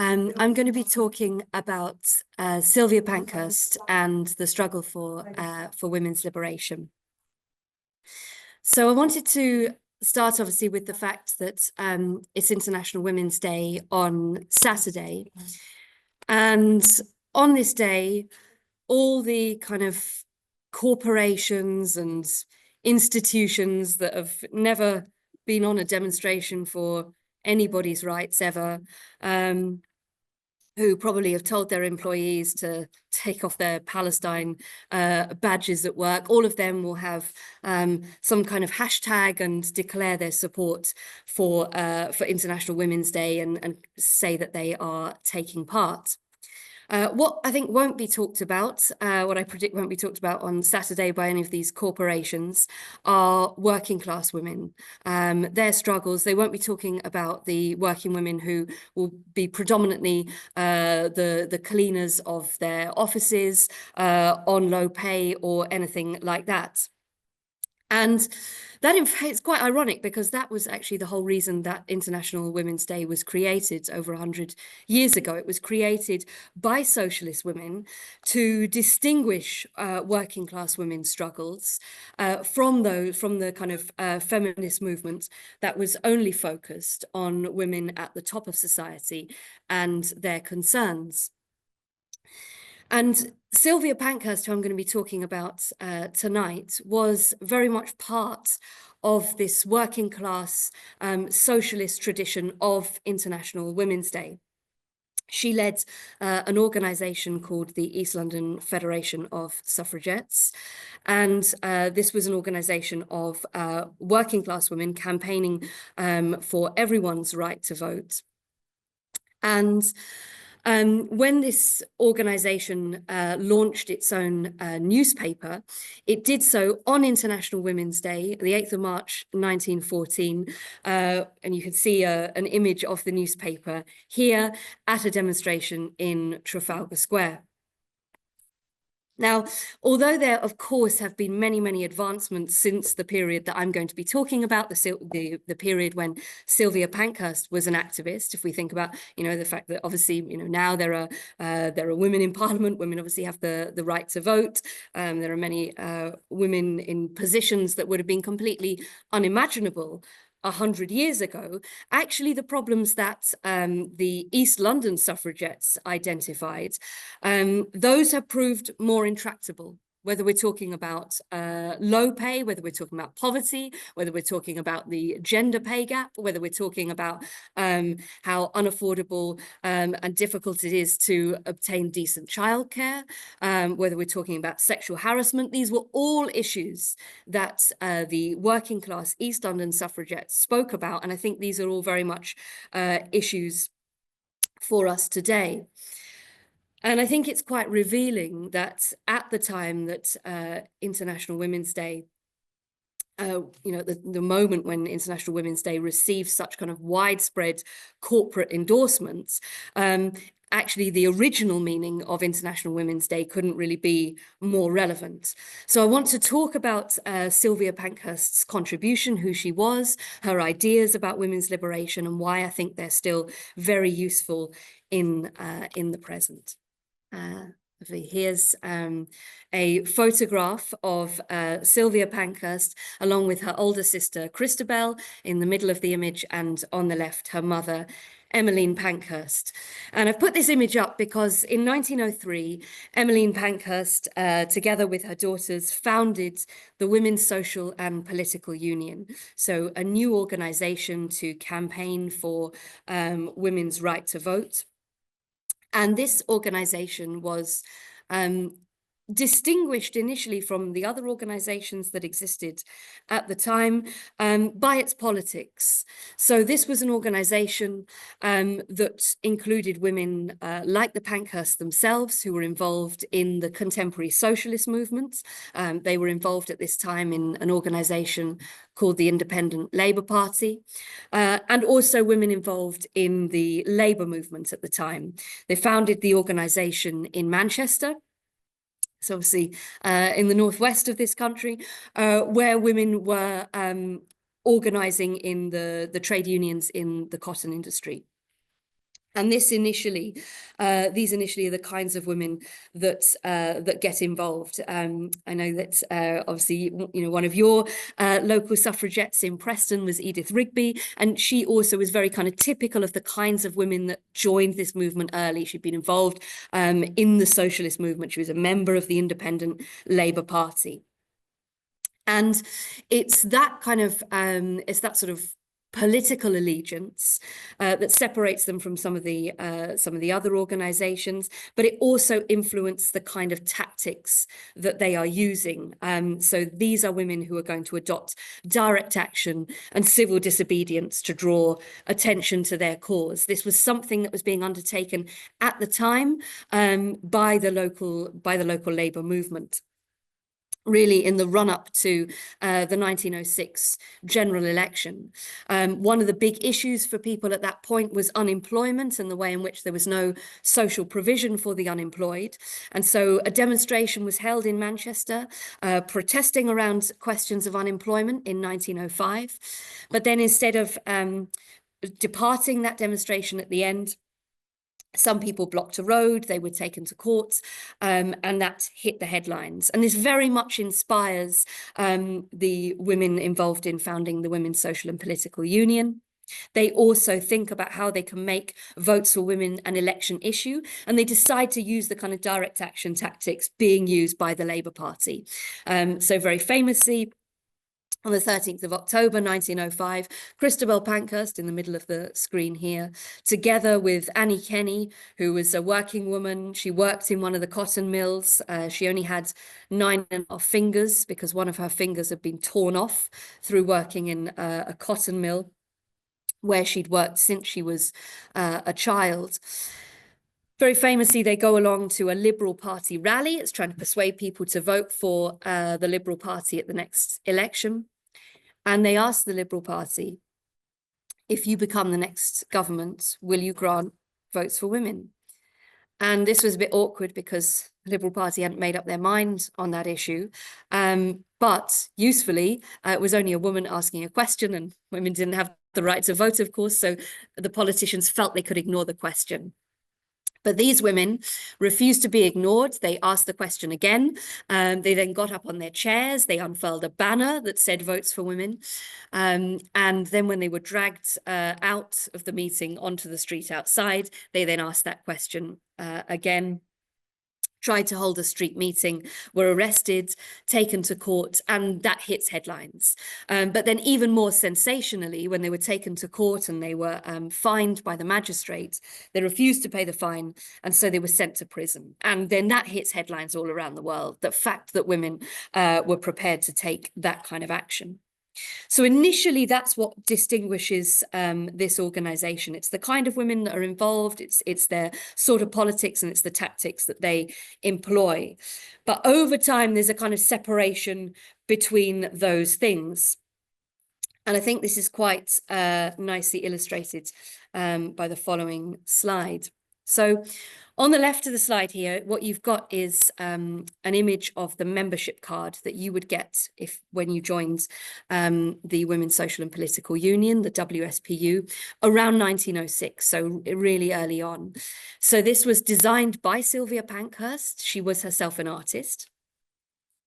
I'm going to be talking about Sylvia Pankhurst and the struggle for women's liberation. So I wanted to start obviously with the fact that it's International Women's Day on Saturday. And on this day, all the kind of corporations and institutions that have never been on a demonstration for anybody's rights ever, who probably have told their employees to take off their Palestine badges at work, all of them will have some kind of hashtag and declare their support for International Women's Day and say that they are taking part. What I think won't be talked about, what I predict won't be talked about on Saturday by any of these corporations, are working class women, their struggles. They won't be talking about the working women who will be predominantly the cleaners of their offices on low pay or anything like that. And that, in fact, is quite ironic because that was actually the whole reason that International Women's Day was created over 100 years ago. It was created by socialist women to distinguish working class women's struggles from the kind of feminist movement that was only focused on women at the top of society and their concerns. And Sylvia Pankhurst, who I'm going to be talking about tonight, was very much part of this working class socialist tradition of International Women's Day. She led an organisation called the East London Federation of Suffragettes. And this was an organisation of working class women campaigning for everyone's right to vote. And when this organisation launched its own newspaper, it did so on International Women's Day, the 8th of March, 1914. And you can see an image of the newspaper here at a demonstration in Trafalgar Square. Now, although there, of course, have been many, many advancements since the period that I'm going to be talking about, the period when Sylvia Pankhurst was an activist, if we think about, the fact that obviously, now there are women in Parliament, women obviously have the right to vote. There are many women in positions that would have been completely unimaginable 100 years ago. Actually, the problems that the East London suffragettes identified, those have proved more intractable, whether we're talking about low pay, whether we're talking about poverty, whether we're talking about the gender pay gap, whether we're talking about how unaffordable and difficult it is to obtain decent childcare, whether we're talking about sexual harassment. These were all issues that the working class East London suffragettes spoke about. And I think these are all very much issues for us today. And I think it's quite revealing that at the time that International Women's Day, the moment when International Women's Day received such kind of widespread corporate endorsements, actually the original meaning of International Women's Day couldn't really be more relevant. So I want to talk about Sylvia Pankhurst's contribution, who she was, her ideas about women's liberation, and why I think they're still very useful in the present. Here's a photograph of Sylvia Pankhurst along with her older sister Christabel in the middle of the image, and on the left her mother Emmeline Pankhurst. And I've put this image up because in 1903 Emmeline Pankhurst together with her daughters founded the Women's Social and Political Union, so a new organisation to campaign for women's right to vote. And this organisation was distinguished initially from the other organisations that existed at the time by its politics. So this was an organisation that included women like the Pankhursts themselves, who were involved in the contemporary socialist movement. They were involved at this time in an organisation called the Independent Labour Party, and also women involved in the labour movement at the time. They founded the organisation in Manchester, so obviously in the northwest of this country, where women were organising in the trade unions in the cotton industry. And these initially are the kinds of women that that get involved. I know that obviously, you know, one of your local suffragettes in Preston was Edith Rigby, and she also was very kind of typical of the kinds of women that joined this movement early. She'd been involved in the socialist movement. She was a member of the Independent Labour Party. And it's that kind of, it's that sort of political allegiance that separates them from some of the other organizations, but it also influenced the kind of tactics that they are using. So these are women who are going to adopt direct action and civil disobedience to draw attention to their cause. This was something that was being undertaken at the time by the local labor movement, really in the run-up to the 1906 general election. One of the big issues for people at that point was unemployment and the way in which there was no social provision for the unemployed. And so a demonstration was held in Manchester, protesting around questions of unemployment in 1905. But then instead of departing that demonstration at the end, some people blocked a road, they were taken to court, and that hit the headlines. And this very much inspires the women involved in founding the Women's Social and Political Union. They also think about how they can make votes for women an election issue, and they decide to use the kind of direct action tactics being used by the Labour Party. So very famously, on the 13th of October 1905, Sylvia Pankhurst, in the middle of the screen here, together with Annie Kenney, who was a working woman. She worked in one of the cotton mills. She only had 9.5 fingers because one of her fingers had been torn off through working in a cotton mill where she'd worked since she was a child. Very famously, they go along to a Liberal Party rally. It's trying to persuade people to vote for the Liberal Party at the next election. And they ask the Liberal Party, if you become the next government, will you grant votes for women? And this was a bit awkward because the Liberal Party hadn't made up their mind on that issue. But usefully, it was only a woman asking a question, and women didn't have the right to vote, of course. So the politicians felt they could ignore the question. But these women refused to be ignored. They asked the question again. They then got up on their chairs. They unfurled a banner that said votes for women. And then when they were dragged out of the meeting onto the street outside, they then asked that question again, tried to hold a street meeting, were arrested, taken to court, and that hits headlines. But then even more sensationally, when they were taken to court and they were fined by the magistrate, they refused to pay the fine, and so they were sent to prison. And then that hits headlines all around the world, the fact that women were prepared to take that kind of action. So initially, that's what distinguishes this organization. It's the kind of women that are involved, it's their sort of politics, and it's the tactics that they employ. But over time, there's a kind of separation between those things. And I think this is quite nicely illustrated by the following slide. So on the left of the slide here, what you've got is an image of the membership card that you would get when you joined the Women's Social and Political Union, the WSPU, around 1906, so really early on. So this was designed by Sylvia Pankhurst. She was herself an artist.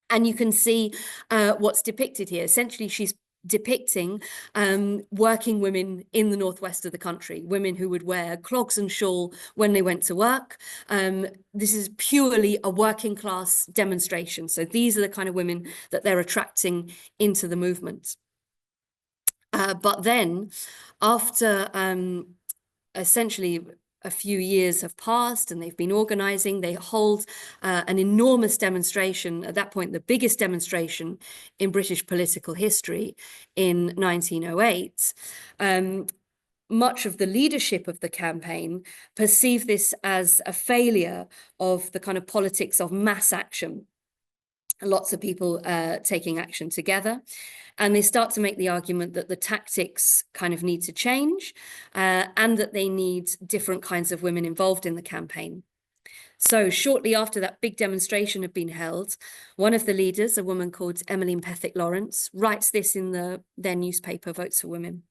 And you can see what's depicted here. Essentially, she's depicting working women in the northwest of the country, women who would wear clogs and shawl when they went to work. This is purely a working class demonstration. So these are the kind of women that they're attracting into the movement. But then after essentially a few years have passed and they've been organizing, they hold an enormous demonstration, at that point the biggest demonstration in British political history in 1908. Much of the leadership of the campaign perceived this as a failure of the kind of politics of mass action. Lots of people taking action together. And they start to make the argument that the tactics kind of need to change and that they need different kinds of women involved in the campaign. So shortly after that big demonstration had been held, one of the leaders, a woman called Emmeline Pethick Lawrence, writes this in their newspaper, Votes for Women.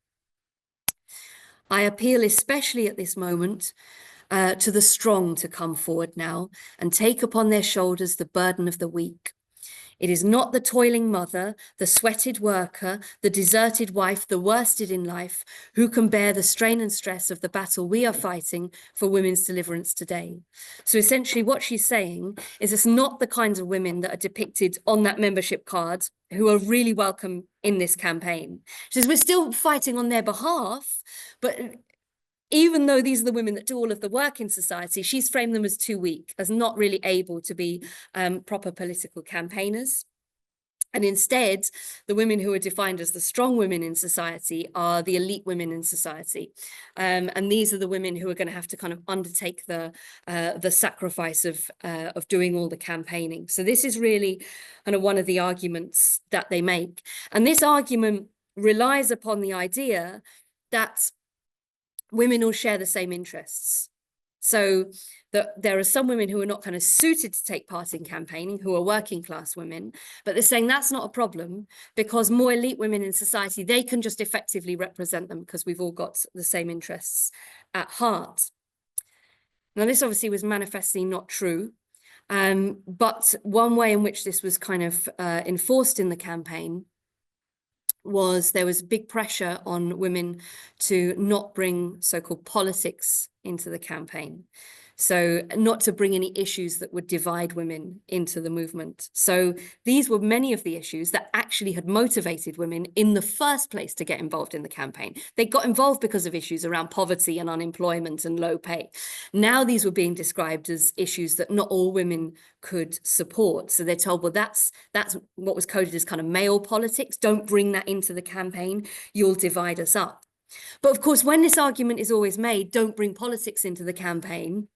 I appeal especially at this moment to the strong to come forward now and take upon their shoulders the burden of the weak. It is not the toiling mother, the sweated worker, the deserted wife, the worsted in life, who can bear the strain and stress of the battle we are fighting for women's deliverance today. So essentially what she's saying is it's not the kinds of women that are depicted on that membership card who are really welcome in this campaign. She says we're still fighting on their behalf, but even though these are the women that do all of the work in society, she's framed them as too weak, as not really able to be proper political campaigners. And instead, the women who are defined as the strong women in society are the elite women in society. And these are the women who are going to have to kind of undertake the sacrifice of doing all the campaigning. So this is really kind of one of the arguments that they make. And this argument relies upon the idea that women all share the same interests. So there are some women who are not kind of suited to take part in campaigning, who are working class women, but they're saying that's not a problem because more elite women in society, they can just effectively represent them because we've all got the same interests at heart. Now, this obviously was manifestly not true, but one way in which this was kind of enforced in the campaign was there was big pressure on women to not bring so-called politics into the campaign. So not to bring any issues that would divide women into the movement. So these were many of the issues that actually had motivated women in the first place to get involved in the campaign. They got involved because of issues around poverty and unemployment and low pay. Now these were being described as issues that not all women could support. So they're told, well, that's what was coded as kind of male politics. Don't bring that into the campaign. You'll divide us up. But of course, when this argument is always made, don't bring politics into the campaign,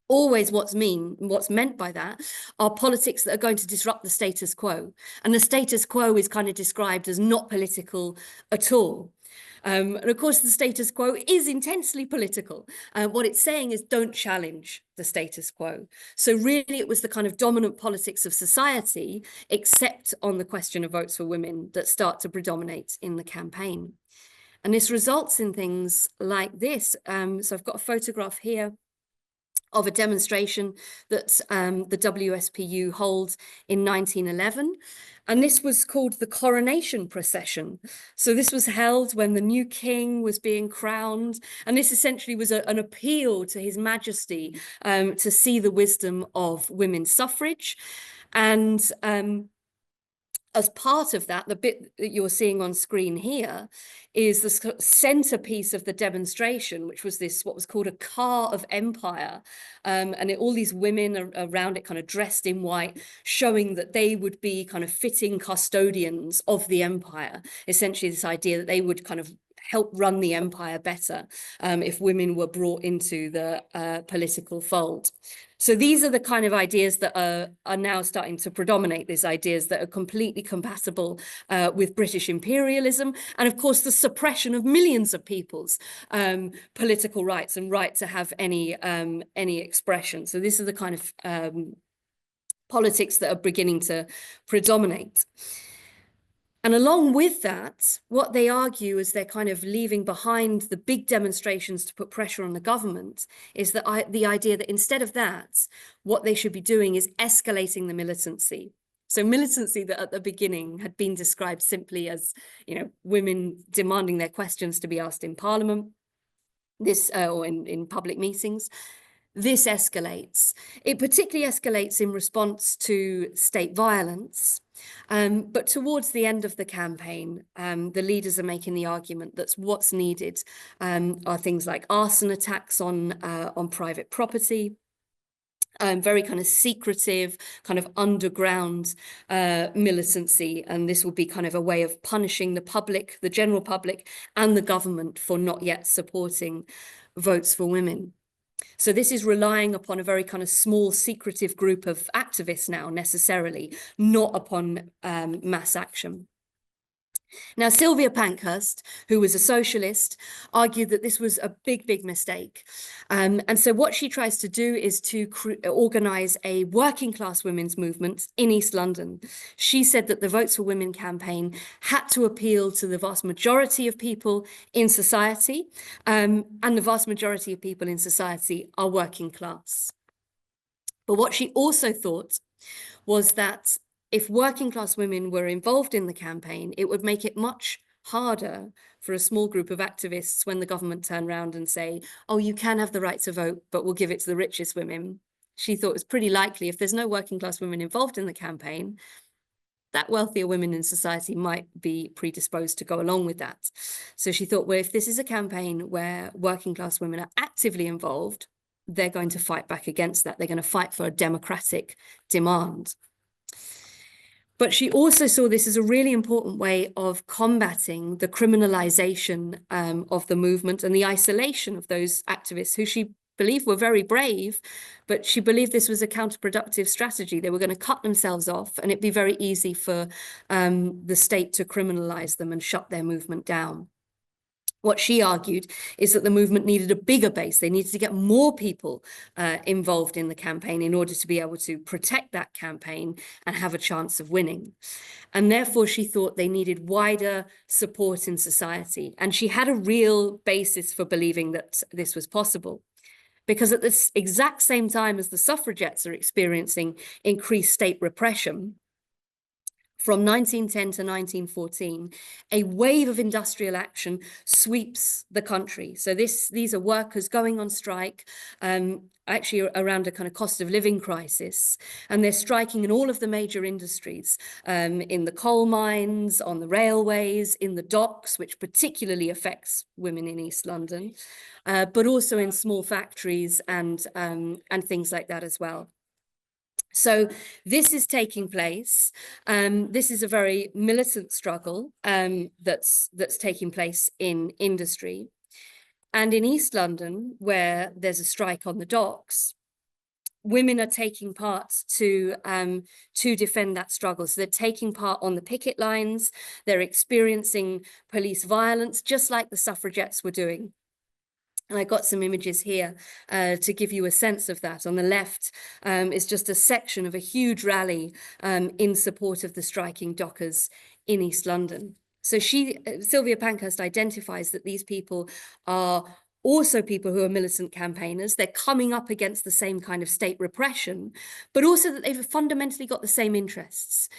always what's meant by that are politics that are going to disrupt the status quo. And the status quo is kind of described as not political at all. And of course, the status quo is intensely political. What it's saying is don't challenge the status quo. So really, it was the kind of dominant politics of society, except on the question of votes for women, that start to predominate in the campaign. And this results in things like this. So I've got a photograph here of a demonstration that the WSPU holds in 1911. And this was called the Coronation Procession. So this was held when the new king was being crowned. And this essentially was an appeal to His Majesty to see the wisdom of women's suffrage. And as part of that, the bit that you're seeing on screen here is the centerpiece of the demonstration, which was this, what was called a car of empire. All these women around it kind of dressed in white, showing that they would be kind of fitting custodians of the empire. Essentially this idea that they would kind of help run the empire better if women were brought into the political fold. So these are the kind of ideas that are now starting to predominate, these ideas that are completely compatible with British imperialism, and of course the suppression of millions of people's political rights and right to have any expression. So this is the kind of politics that are beginning to predominate. And along with that, what they argue as they're kind of leaving behind the big demonstrations to put pressure on the government is that the idea that instead of that, what they should be doing is escalating the militancy. So militancy that at the beginning had been described simply as, women demanding their questions to be asked in Parliament, or in public meetings. This escalates. It particularly escalates in response to state violence. But towards the end of the campaign, the leaders are making the argument that what's needed are things like arson attacks on private property, very kind of secretive, kind of underground militancy. And this will be kind of a way of punishing the public, the general public, and the government for not yet supporting votes for women. So this is relying upon a very kind of small, secretive group of activists now, necessarily, not upon mass action. Now, Sylvia Pankhurst, who was a socialist, argued that this was a big, big mistake. And so what she tries to do is to organise a working class women's movement in East London. She said that the Votes for Women campaign had to appeal to the vast majority of people in society, and the vast majority of people in society are working class. But what she also thought was that if working class women were involved in the campaign, it would make it much harder for a small group of activists when the government turn around and say, oh, you can have the right to vote, but we'll give it to the richest women. She thought it was pretty likely if there's no working class women involved in the campaign, that wealthier women in society might be predisposed to go along with that. So she thought, well, if this is a campaign where working class women are actively involved, they're going to fight back against that. They're going to fight for a democratic demand. But she also saw this as a really important way of combating the criminalization of the movement and the isolation of those activists who she believed were very brave, but she believed this was a counterproductive strategy. They were going to cut themselves off, and it'd be very easy for the state to criminalize them and shut their movement down. What she argued is that the movement needed a bigger base. They needed to get more people involved in the campaign in order to be able to protect that campaign and have a chance of winning. And therefore, she thought they needed wider support in society. And she had a real basis for believing that this was possible. Because at this exact same time as the suffragettes are experiencing increased state repression, from 1910 to 1914, a wave of industrial action sweeps the country. So these are workers going on strike, actually around a kind of cost of living crisis. And they're striking in all of the major industries, in the coal mines, on the railways, in the docks, which particularly affects women in East London, but also in small factories and things like that as well. So this is taking place. This is a very militant struggle that's taking place in industry. And in East London, where there's a strike on the docks, women are taking part to defend that struggle. So they're taking part on the picket lines. They're experiencing police violence, just like the suffragettes were doing. And I got some images here to give you a sense of that. On the left is just a section of a huge rally in support of the striking dockers in East London. So Sylvia Pankhurst identifies that these people are also people who are militant campaigners. They're coming up against the same kind of state repression, but also that they've fundamentally got the same interests.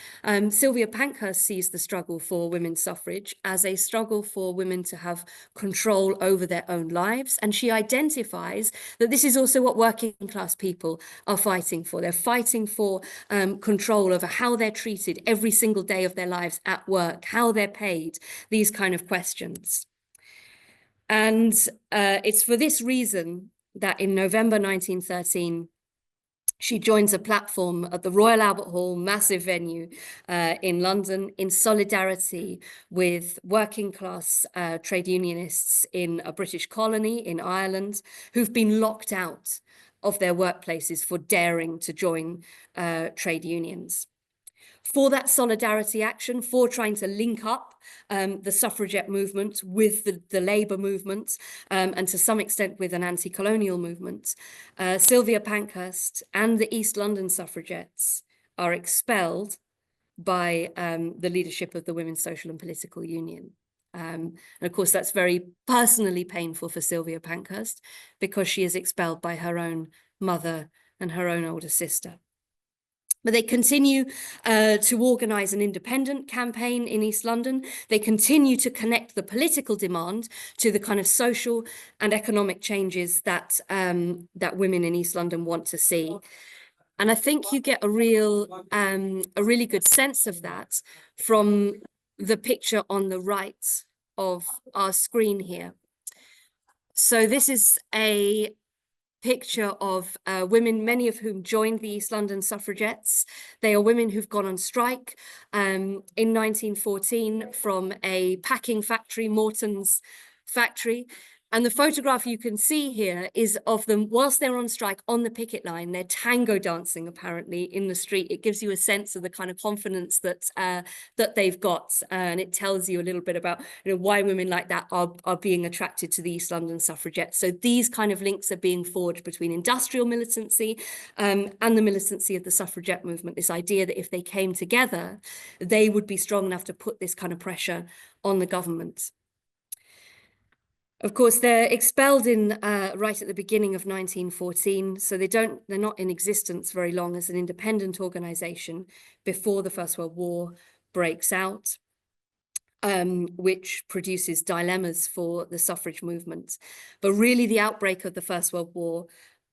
Sylvia Pankhurst sees the struggle for women's suffrage as a struggle for women to have control over their own lives. And she identifies that this is also what working class people are fighting for. They're fighting for control over how they're treated every single day of their lives at work, how they're paid, these kind of questions. And it's for this reason that in November 1913, she joins a platform at the Royal Albert Hall, massive venue in London, in solidarity with working class trade unionists in a British colony in Ireland who've been locked out of their workplaces for daring to join trade unions. For that solidarity action, for trying to link up the suffragette movement with the labour movement, and to some extent with an anti-colonial movement, Sylvia Pankhurst and the East London Suffragettes are expelled by the leadership of the Women's Social and Political Union. And of course, that's very personally painful for Sylvia Pankhurst because she is expelled by her own mother and her own older sister. But they continue to organise an independent campaign in East London. They continue to connect the political demand to the kind of social and economic changes that women in East London want to see. And I think you get a really good sense of that from the picture on the right of our screen here. So this is a picture of women, many of whom joined the East London Suffragettes. They are women who've gone on strike in 1914 from a packing factory, Morton's factory. And the photograph you can see here is of them whilst they're on strike on the picket line. They're tango dancing, apparently, in the street. It gives you a sense of the kind of confidence that that they've got, and it tells you a little bit about why women like that are being attracted to the East London Suffragettes. So these kind of links are being forged between industrial militancy and the militancy of the suffragette movement. This idea that if they came together, they would be strong enough to put this kind of pressure on the government. Of course, they're expelled in right at the beginning of 1914, so they're not in existence very long as an independent organisation before the First World War breaks out, which produces dilemmas for the suffrage movement. But really, the outbreak of the First World War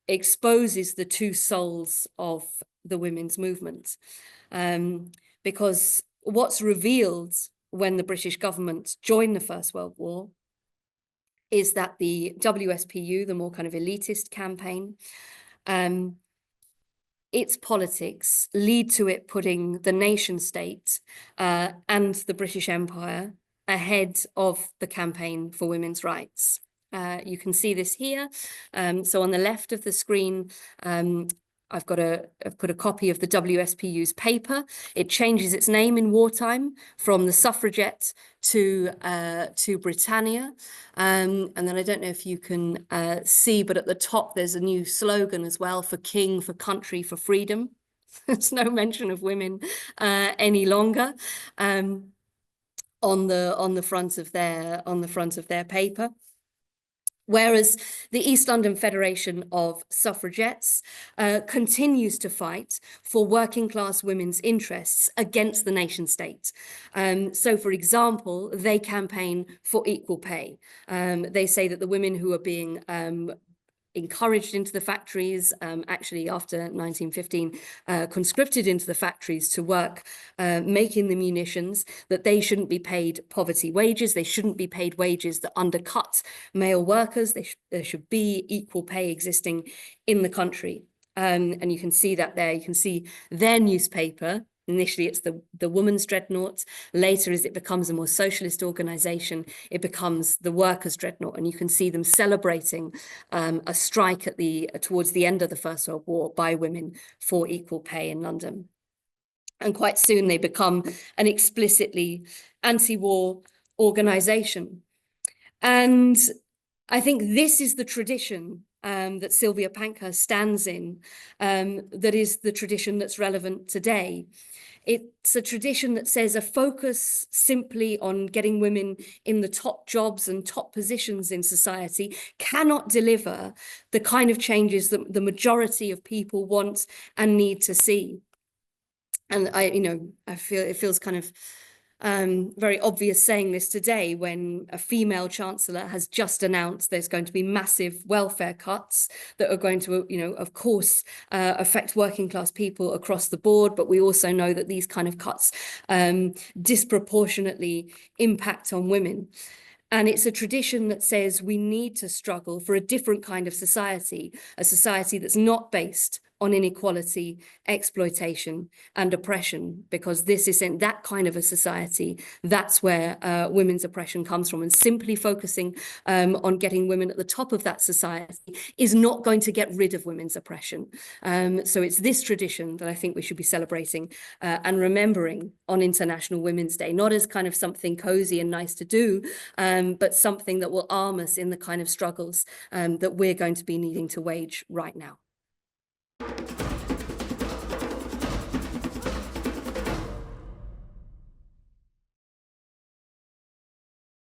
exposes the two souls of the women's movement, because what's revealed when the British government joined the First World War is that the WSPU, the more kind of elitist campaign, its politics lead to it putting the nation state and the British Empire ahead of the campaign for women's rights. You can see this here. So on the left of the screen, I've put a copy of the WSPU's paper. It changes its name in wartime from the Suffragette to Britannia. And then I don't know if you can see, but at the top there's a new slogan as well: for king, for country, for freedom. There's no mention of women any longer on the front of their paper. Whereas the East London Federation of Suffragettes continues to fight for working class women's interests against the nation state. So, for example, they campaign for equal pay. They say that the women who are being encouraged into the factories, actually after 1915, conscripted into the factories to work making the munitions, that they shouldn't be paid poverty wages. They shouldn't be paid wages that undercut male workers. There should be equal pay existing in the country. And you can see that there. You can see their newspaper. Initially, it's the Woman's Dreadnought. Later, as it becomes a more socialist organisation, it becomes the Workers' Dreadnought. And you can see them celebrating a strike towards the end of the First World War by women for equal pay in London. And quite soon, they become an explicitly anti-war organisation. And I think this is the tradition that Sylvia Pankhurst stands in, that is the tradition that's relevant today. It's a tradition that says a focus simply on getting women in the top jobs and top positions in society cannot deliver the kind of changes that the majority of people want and need to see. And I feel it feels kind of very obvious saying this today when a female chancellor has just announced there's going to be massive welfare cuts that are going to, of course, affect working class people across the board. But we also know that these kind of cuts disproportionately impact on women. And it's a tradition that says we need to struggle for a different kind of society, a society that's not based on inequality, exploitation, and oppression, because this isn't that kind of a society. That's where women's oppression comes from. And simply focusing on getting women at the top of that society is not going to get rid of women's oppression. So it's this tradition that I think we should be celebrating and remembering on International Women's Day, not as kind of something cozy and nice to do, but something that will arm us in the kind of struggles that we're going to be needing to wage right now.